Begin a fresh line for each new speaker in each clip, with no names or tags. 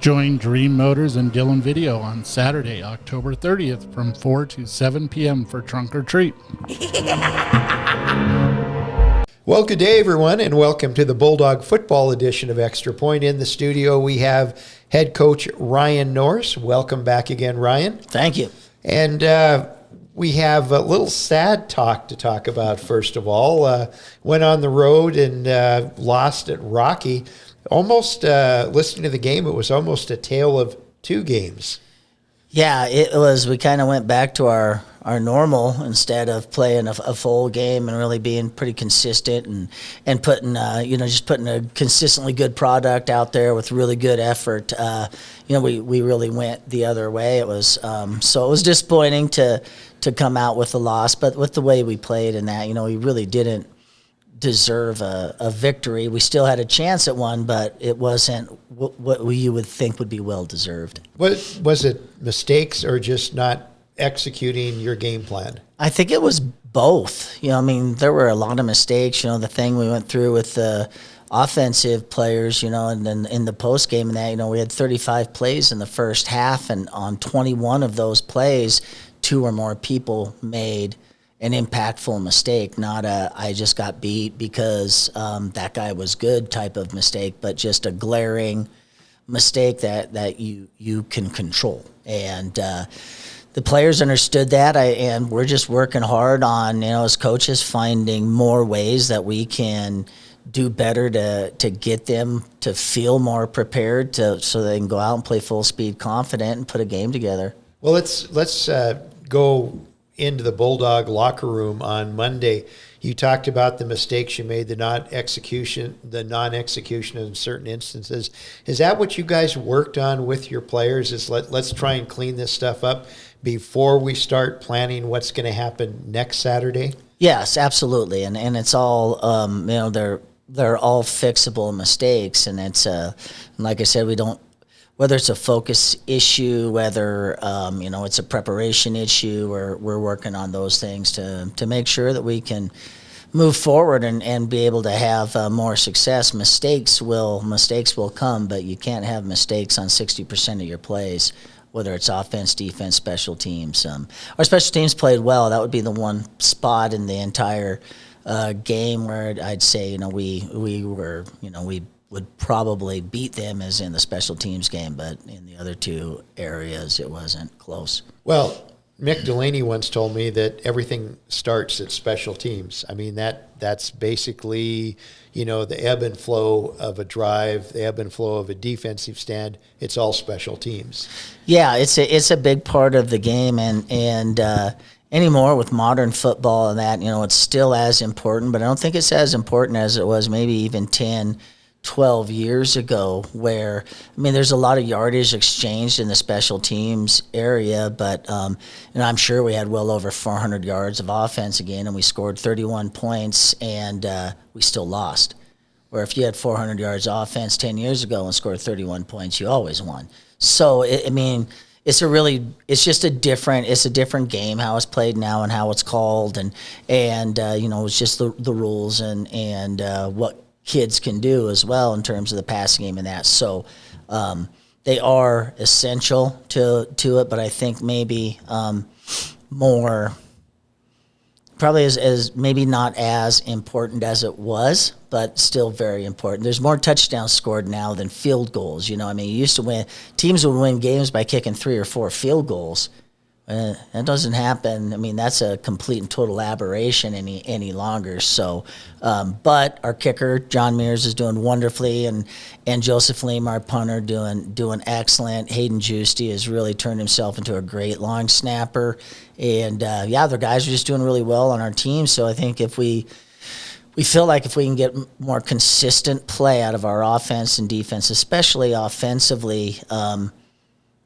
Join Dream Motors and Dillon Video on Saturday, October 30th from 4 to 7 p.m. for Trunk or Treat.
Well, good day, everyone, and welcome to the Bulldog Football edition of Extra Point. In the studio, we have head coach Ryan Nourse. Welcome back again, Ryan.
Thank you.
And we have a little sad talk to talk about, first of all. Went on the road and lost at Rocky. Almost, listening to the game, it was almost a tale of two games.
Yeah, it was. We kind of went back to our normal instead of playing a full game and really being pretty consistent and putting, just putting a consistently good product out there with really good effort. We really went the other way. It was, so it was disappointing to come out with a loss, but with the way we played and that, we really didn't deserve a victory. We still had a chance at one, but it wasn't what you would think would be well deserved.
Was it mistakes or just not executing your game plan?
I think it was both. There were a lot of mistakes. The thing we went through with the offensive players, and then in the post game and that, we had 35 plays in the first half, and on 21 of those plays, 2 or more people made an impactful mistake, not a I just got beat because that guy was good type of mistake, but just a glaring mistake that you can control. And the players understood that, and we're just working hard on, as coaches, finding more ways that we can do better to get them to feel more prepared so they can go out and play full speed, confident, and put a game together.
Well, let's go into the Bulldog locker room on Monday. You talked about the mistakes you made, the non-execution in certain instances. Is that what you guys worked on with your players? Is let's try and clean this stuff up before we start planning what's going to happen next Saturday?
Yes, absolutely, and it's all they're all fixable mistakes, and it's like I said, we don't. Whether it's a focus issue, whether it's a preparation issue, we're working on those things to make sure that we can move forward and be able to have more success. Mistakes will come, but you can't have mistakes on 60% of your plays, whether it's offense, defense, special teams. Our special teams played well. That would be the one spot in the entire game where I'd say we would probably beat them as in the special teams game, but in the other two areas, it wasn't close.
Well, Mick Delaney once told me that everything starts at special teams. I mean, that's basically, the ebb and flow of a drive, the ebb and flow of a defensive stand. It's all special teams.
Yeah, it's a big part of the game, and anymore with modern football and that, it's still as important, but I don't think it's as important as it was maybe even 10, 12 years ago, where there's a lot of yardage exchanged in the special teams area, but I'm sure we had well over 400 yards of offense again, and we scored 31 points, and we still lost. Where if you had 400 yards offense 10 years ago and scored 31 points, you always won. So it's just a different game, how it's played now and how it's called, and it's just the rules and what kids can do as well in terms of the passing game and that. So they are essential to it, but I think maybe more probably as maybe not as important as it was, but still very important. There's more touchdowns scored now than field goals. You used to teams would win games by kicking 3 or 4 field goals. That doesn't happen. That's a complete and total aberration any longer. So, but our kicker, John Mears, is doing wonderfully, and Joseph Leem, our punter, doing excellent. Hayden Giusti has really turned himself into a great long snapper, and the guys are just doing really well on our team. So I think if we feel like if we can get more consistent play out of our offense and defense, especially offensively,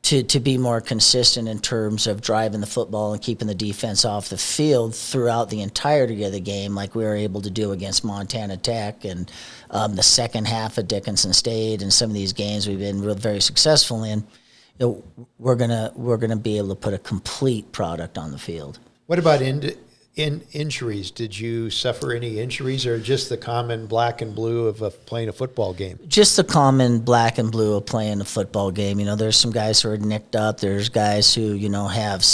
to be more consistent in terms of driving the football and keeping the defense off the field throughout the entirety of the game, like we were able to do against Montana Tech and the second half of Dickinson State, and some of these games we've been very successful in. We're gonna be able to put a complete product on the field.
What about injuries? Did you suffer any injuries, or just the common black and blue of playing a football game?
Just the common black and blue of playing a football game. There's some guys who are nicked up. There's guys who, have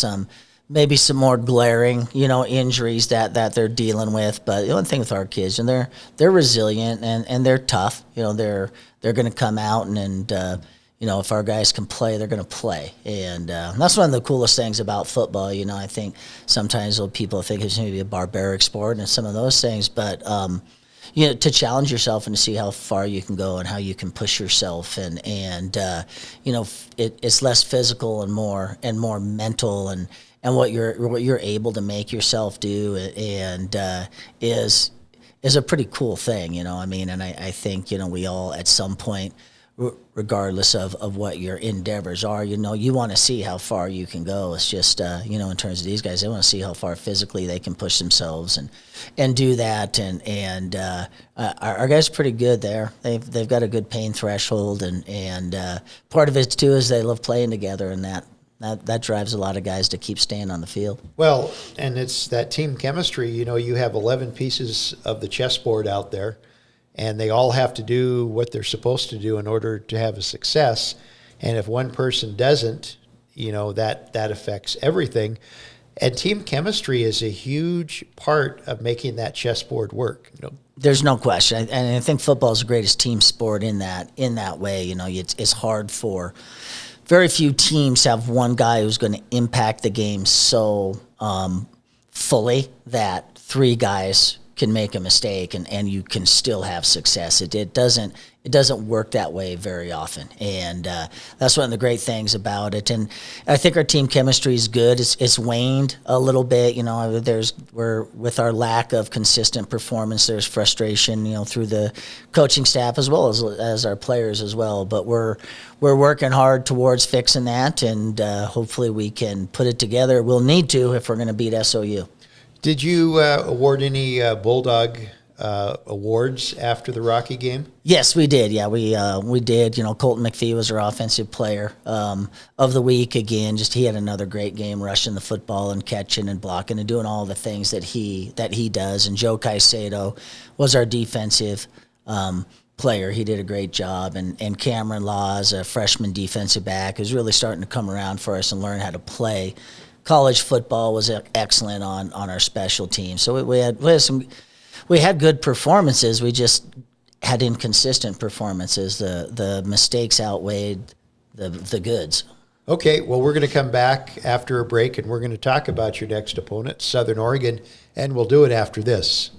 maybe some more glaring, injuries that they're dealing with. But the only thing with our kids, and they're resilient and they're tough. They're going to come out and if our guys can play, they're going to play. And that's one of the coolest things about football. I think sometimes people think it's maybe a barbaric sport and some of those things, but to challenge yourself and to see how far you can go and how you can push yourself, and it's less physical and more mental, and what you're able to make yourself do, and is a pretty cool thing, and I think we all at some point, regardless of what your endeavors are, you want to see how far you can go. It's just in terms of these guys, they want to see how far physically they can push themselves and do that, and our guys are pretty good there. They've got a good pain threshold, and part of it too is they love playing together, and that drives a lot of guys to keep staying on the field.
Well, and it's that team chemistry. You have 11 pieces of the chessboard out there, and they all have to do what they're supposed to do in order to have a success. And if one person doesn't, that affects everything. And team chemistry is a huge part of making that chessboard work.
There's no question. And I think football is the greatest team sport in that way. It's hard for very few teams have one guy who's going to impact the game so fully that three guys can make a mistake and you can still have success. It doesn't work that way very often, and that's one of the great things about it. And I think our team chemistry is good. It's waned a little bit. We're with our lack of consistent performance. There's frustration, through the coaching staff as well as our players as well. But we're working hard towards fixing that, and hopefully we can put it together. We'll need to if we're going to beat SOU.
Did you award any Bulldog awards after the Rocky game?
Yes, we did. Yeah, we did. Colton McPhee was our offensive player of the week again. Just he had another great game, rushing the football and catching and blocking and doing all the things that he does. And Joe Caicedo was our defensive player. He did a great job. And Cameron Laws, a freshman defensive back, is really starting to come around for us and learn how to play college football. Was excellent on our special team. So we had good performances. We just had inconsistent performances. The mistakes outweighed the goods.
Okay, well, we're going to come back after a break, and we're going to talk about your next opponent, Southern Oregon, and we'll do it after this.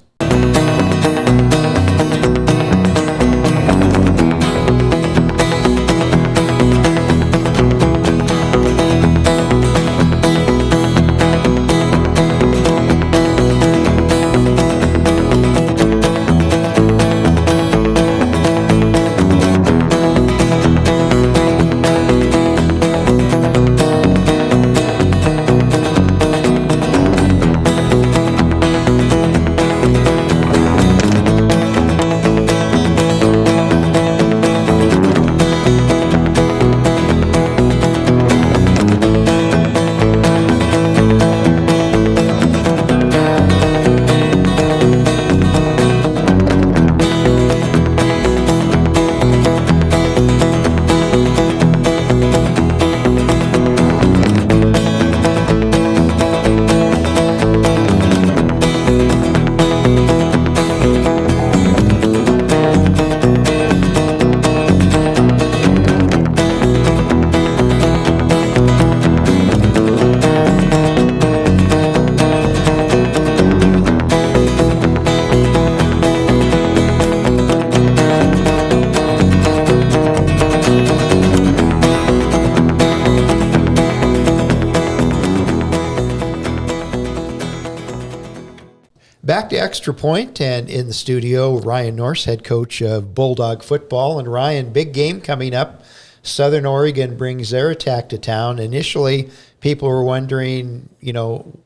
Back to Extra Point, and in the studio, Ryan Nourse, head coach of Bulldog football. And Ryan, big game coming up. Southern Oregon brings their attack to town. Initially, people were wondering,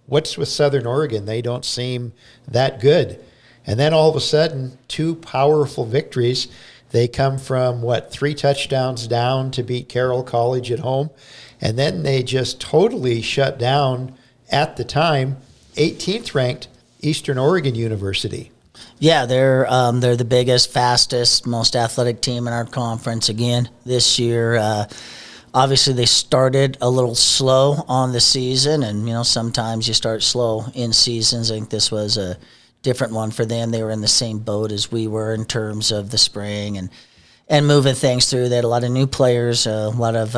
what's with Southern Oregon? They don't seem that good. And then all of a sudden, two powerful victories. They come from, 3 touchdowns down to beat Carroll College at home. And then they just totally shut down at the time 18th ranked Eastern Oregon University.
Yeah, they're the biggest, fastest, most athletic team in our conference again this year. Obviously, they started a little slow on the season, and sometimes you start slow in seasons. I think this was a different one for them. They were in the same boat as we were in terms of the spring and moving things through. They had a lot of new players, a lot of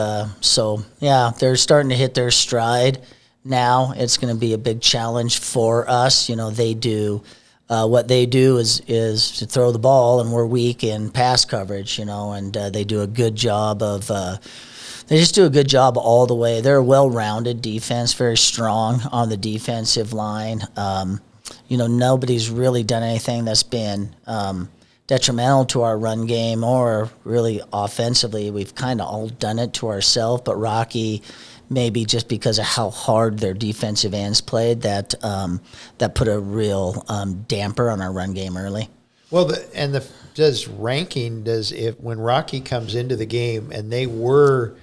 they're starting to hit their stride now. It's going to be a big challenge for us. They do. What they do is to throw the ball, and we're weak in pass coverage, and they do a good job of. They just do a good job all the way. They're a well-rounded defense, very strong on the defensive line. Nobody's really done anything that's been detrimental to our run game or really offensively. We've kind of all done it to ourselves, but Rocky, maybe just because of how hard their defensive ends played, that put a real damper on our run game early.
Well, when Rocky comes into the game and they were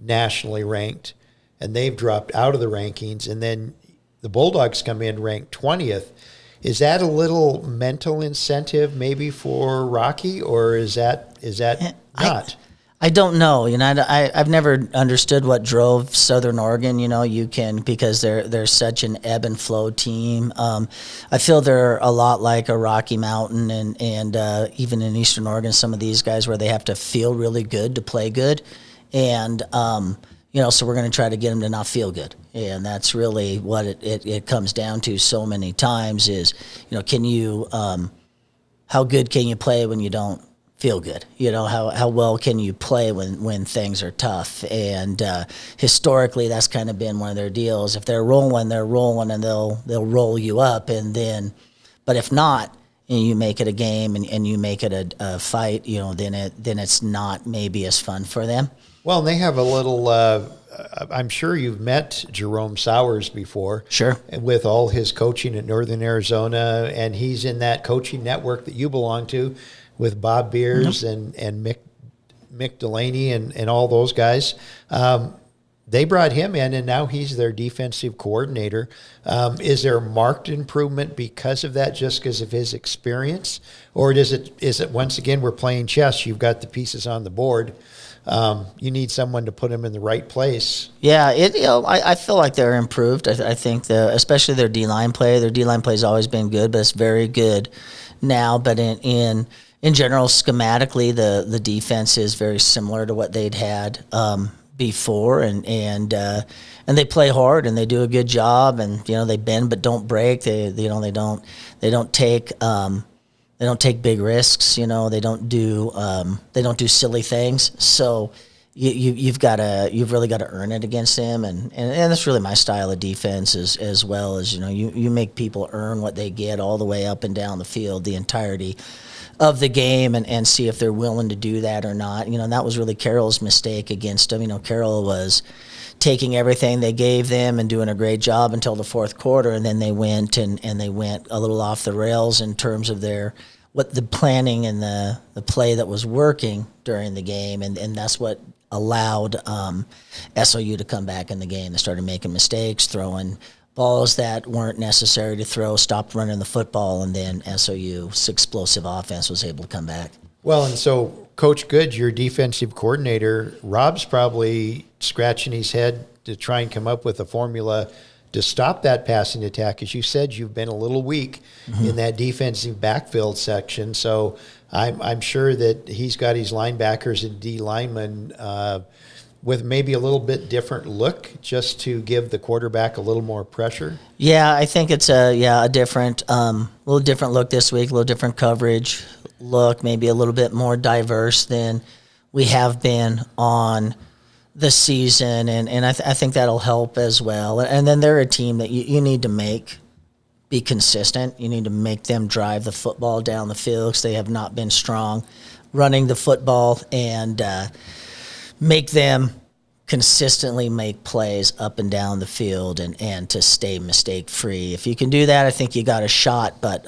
nationally ranked and they've dropped out of the rankings, and then the Bulldogs come in ranked 20th, is that a little mental incentive maybe for Rocky, or is that not?
I don't know. I've never understood what drove Southern Oregon. Because they're such an ebb and flow team. I feel they're a lot like a Rocky Mountain and even in Eastern Oregon, some of these guys where they have to feel really good to play good, and so we're going to try to get them to not feel good, and that's really what it comes down to so many times is, can you how good can you play when you don't feel good? How well can you play when things are tough? And historically, that's kind of been one of their deals. If they're rolling, and they'll roll you up, but if not, and you make it a game and you make it a fight, then it's not maybe as fun for them.
Well, and they have a little. I'm sure you've met Jerome Sowers before.
Sure.
With all his coaching at Northern Arizona, and he's in that coaching network that you belong to, with Bob Beers and Mick Delaney and all those guys. They brought him in, and now he's their defensive coordinator. Is there marked improvement because of that, just because of his experience? Or is it once again, we're playing chess, you've got the pieces on the board, you need someone to put them in the right place? Yeah,
I feel like they're improved. I think especially their D-line play. Their D-line play has always been good, but it's very good now. But in general, schematically, the defense is very similar to what they'd had before, and they play hard and they do a good job, and they bend but don't break. They don't take big risks. They don't do silly things. So you've really got to earn it against them, and that's really my style of defense as well as you make people earn what they get all the way up and down the field, the entirety of the game, and see if they're willing to do that or not. And that was really Carroll's mistake against them. Carroll was taking everything they gave them and doing a great job until the fourth quarter, and then they went and they went a little off the rails in terms of the planning and the play that was working during the game, and that's what allowed SOU to come back in the game. They started making mistakes, throwing balls that weren't necessary to throw, stopped running the football, and then SOU's explosive offense was able to come back.
Well, and so Coach Good, your defensive coordinator, Rob's probably scratching his head to try and come up with a formula to stop that passing attack. As you said, you've been a little weak in that defensive backfield section, so I'm sure that he's got his linebackers and D linemen with maybe a little bit different look, just to give the quarterback a little more pressure.
Yeah, I think it's a different, little different look this week, a little different coverage look, maybe a little bit more diverse than we have been on the season, and I think that'll help as well. And then they're a team that you need to be consistent. You need to make them drive the football down the field, because they have not been strong running the football, and make them consistently make plays up and down the field and to stay mistake-free. If you can do that, I think you got a shot, but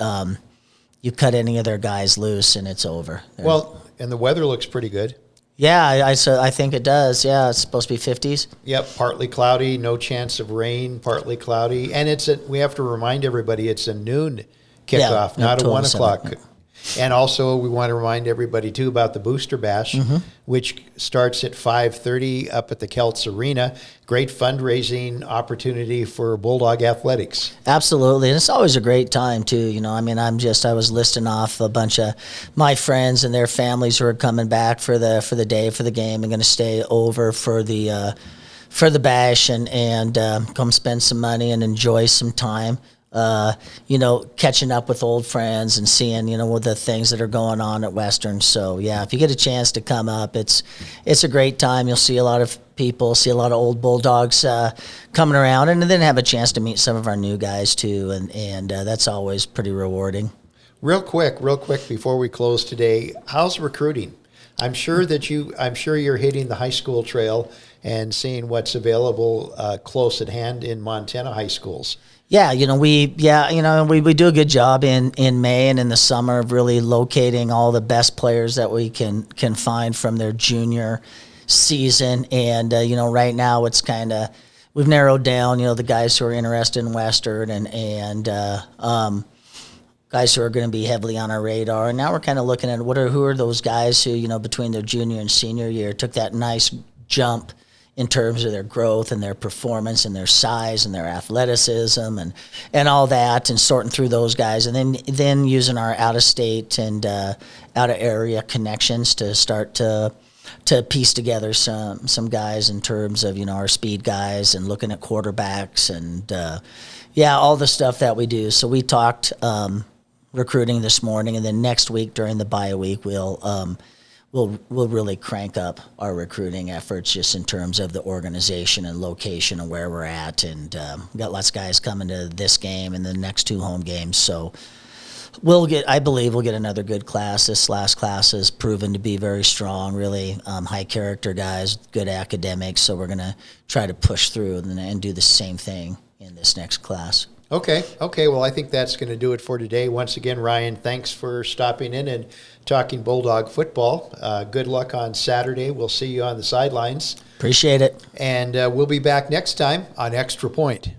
you cut any of their guys loose and it's over.
Well, and the weather looks pretty good.
Yeah, I think it does. Yeah, it's supposed to be 50s.
Yep, partly cloudy, no chance of rain, partly cloudy. And we have to remind everybody it's a noon kickoff,
Yeah,
not a
12
1
to 7,
o'clock. And also, we want to remind everybody, too, about the Booster Bash, which starts at 5:30 up at the Celts Arena. Great fundraising opportunity for Bulldog Athletics.
Absolutely, and it's always a great time too. You know, I mean, I was listing off a bunch of my friends and their families who are coming back for the day for the game and going to stay over for the bash and come spend some money and enjoy some time. Catching up with old friends and seeing, what the things that are going on at Western. So yeah, if you get a chance to come up, it's a great time. You'll see a lot of people, see a lot of old Bulldogs coming around, and then have a chance to meet some of our new guys too, and that's always pretty rewarding.
Real quick before we close today, how's recruiting? I'm sure you're hitting the high school trail and seeing what's available close at hand in Montana high schools.
Yeah, we do a good job in May and in the summer of really locating all the best players that we can find from their junior season. And, right now it's we've narrowed down, the guys who are interested in Western and guys who are going to be heavily on our radar. And now we're kind of looking at who are those guys who, between their junior and senior year took that nice jump in terms of their growth and their performance and their size and their athleticism and all that, and sorting through those guys, and then using our out-of-state and out-of-area connections to start to piece together some guys in terms of, our speed guys and looking at quarterbacks and, all the stuff that we do. So we talked recruiting this morning, and then next week during the bye week, we'll really crank up our recruiting efforts just in terms of the organization and location and where we're at. And we got lots of guys coming to this game and the next 2 home games. So I believe we'll get another good class. This last class has proven to be very strong, really high character guys, good academics. So we're going to try to push through and do the same thing in this next class.
Okay. Well, I think that's going to do it for today. Once again, Ryan, thanks for stopping in and talking Bulldog football. Good luck on Saturday. We'll see you on the sidelines.
Appreciate it.
And we'll be back next time on Extra Point.